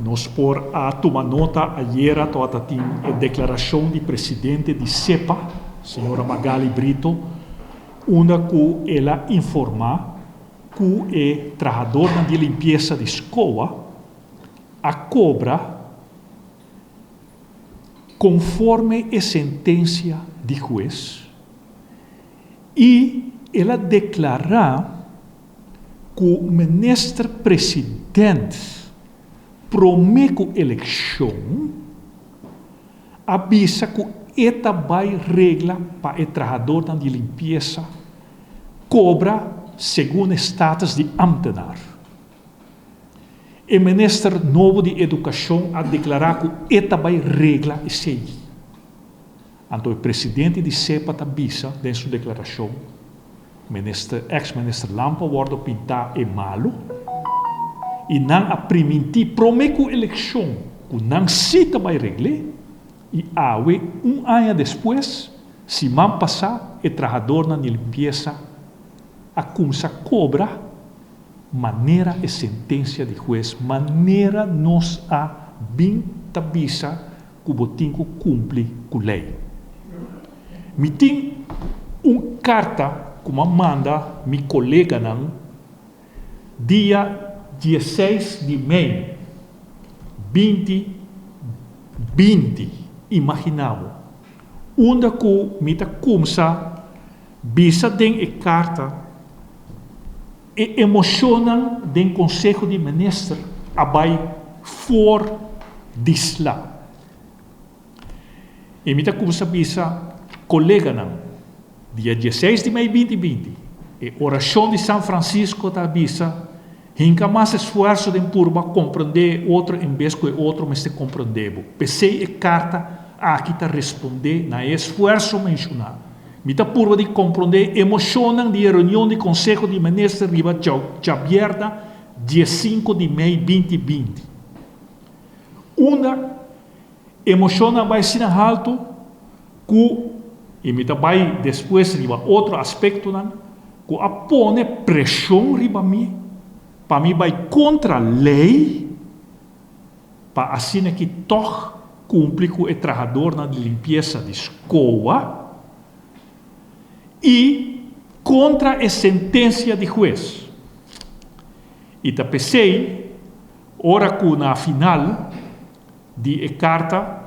Nós por a tomar nota ayer a declaração do presidente de CEPA, senhora Magali Brito, onde ela informa que o trabalhador de limpeza de escola a cobra conforme a sentença de juiz e ela declara que o ministro presidente promete eleição avisa que esta vai regra para o trabalhador de limpeza cobra segundo status de ambtenaar. O ministro novo de educação a declarar que esta vai regra e sei. Então o presidente de CEPA avisa em sua declaração, ex-ministro Lampa wordt pintar é malo e não a permitir promete eleição que não cita vai regra e awe ano depois se man passar o trabalhador na limpeza a começar cobra maneira e sentença de juiz, maneira nos a bem tabisa que o botinho cumpre com a lei. Me tem carta que manda meu colega dia 16 de maio 2020, imaginamos, onde que me começa bisa den carta e emocionam do Conselho de Ministros abai for disla. E me começa bisa colega dia 16 de maio 2020, e oração de São Francisco da bisa hinca mais esforço de purba compreender outro em vez que outro mas te compreendebo. Pensei e carta aqui está responder na esforço mencionado. Mita purva de compreender emocionam de reunião de Conselho de Ministros riba aberta dia 5 de maio 2020. Uma emociona vai ser alto que e mita vai depois riba outro aspecto que apone pressão riba mim para mim vai contra a lei para assim que toch cumpre com o trabalhador na limpeza de escola e contra a sentença de juiz. E ta pensei, ora que na final de carta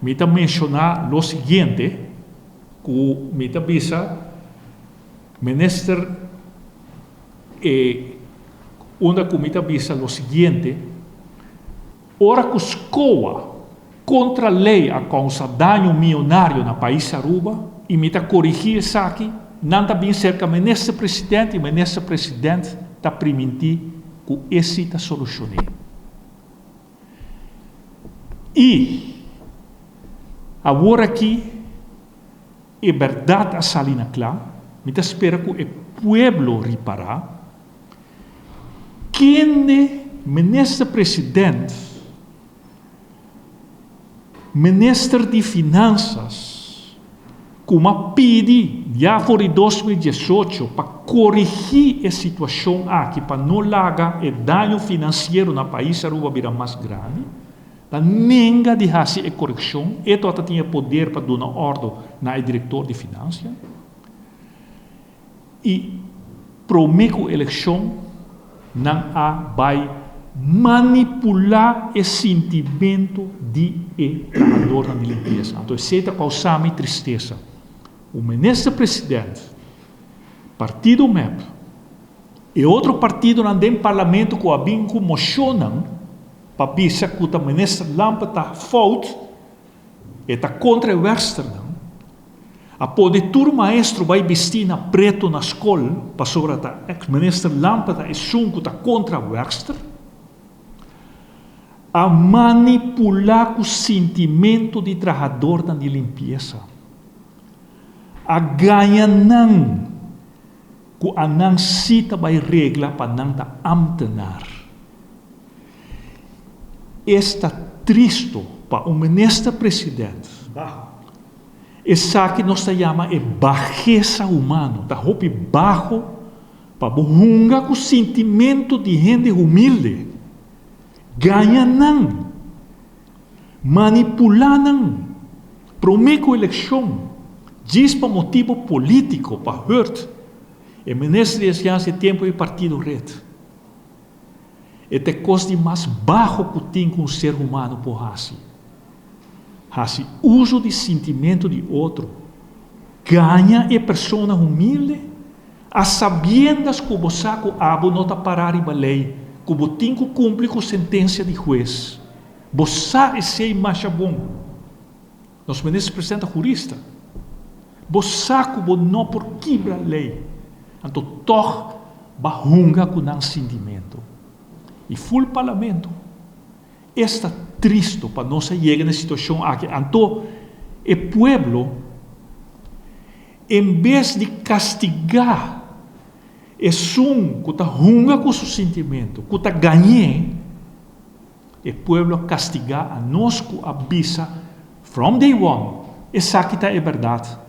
me ta mencionar o seguinte, que me ta bisa ministro onde que me ta bisa o seguinte, ora que escola contra a lei a causa dano milionário no país Aruba e me corrigir isso aqui, não está bem cerca ministro presidente e ministro presidente está permitir que esse está solucionado. E agora aqui é verdade a salina clara, me espera que o povo reparar quem é ministro presidente, ministro de finanças, como pedi já for 2018 para corrigir a situação aqui, para não largar o dano financeiro no país Aruba vira mais grande, a nenga de fazer a correção, e toda tinha poder para dar ordem na diretor de finanças, e promete a eleição não vai manipular o sentimento de trabalhador na limpeza. Então, isso está causando tristeza. O ministro presidente, partido MEP, e outro partido no parlamento que abem com mocionam para dizer que o ministro Lampa está falta e está contra o Webster. A poder tur maestro vai vestir na preto na escola para sobre o ministro Lampa está contra o Webster, a manipular o sentimento de trabalhador na limpeza, a ganhar não, que a não cita vai regra para não ta ambtenaar. Está triste para o ministro presidente. Essa que nós chamamos de bajeza humana, está roupa baixo para hunga com o sentimento de gente humilde. ganha não, manipular não, promete a eleição, diz para motivo político, para hurt, e ministro já esse tempo é partido red. E te custa mais baixo que tem com o ser humano por assim. Assim, uso de sentimento de outro, ganha a pessoa humilde, a sabiendas que o saco abo não está parar a lei, que o tem que cumprir com a sentença de juiz. Você é ser mais bom. Nós ministros presidente jurista. Você que não por quebra a lei. Então, toch bahunga com um sentimento. E full parlamento está triste para não chegar na situação aqui. Então, o pueblo, em vez de castigar, é que está hunga com seu sentimento, que está ganhando, o pueblo castigar a nós que avisa from day one, essa aqui é verdade.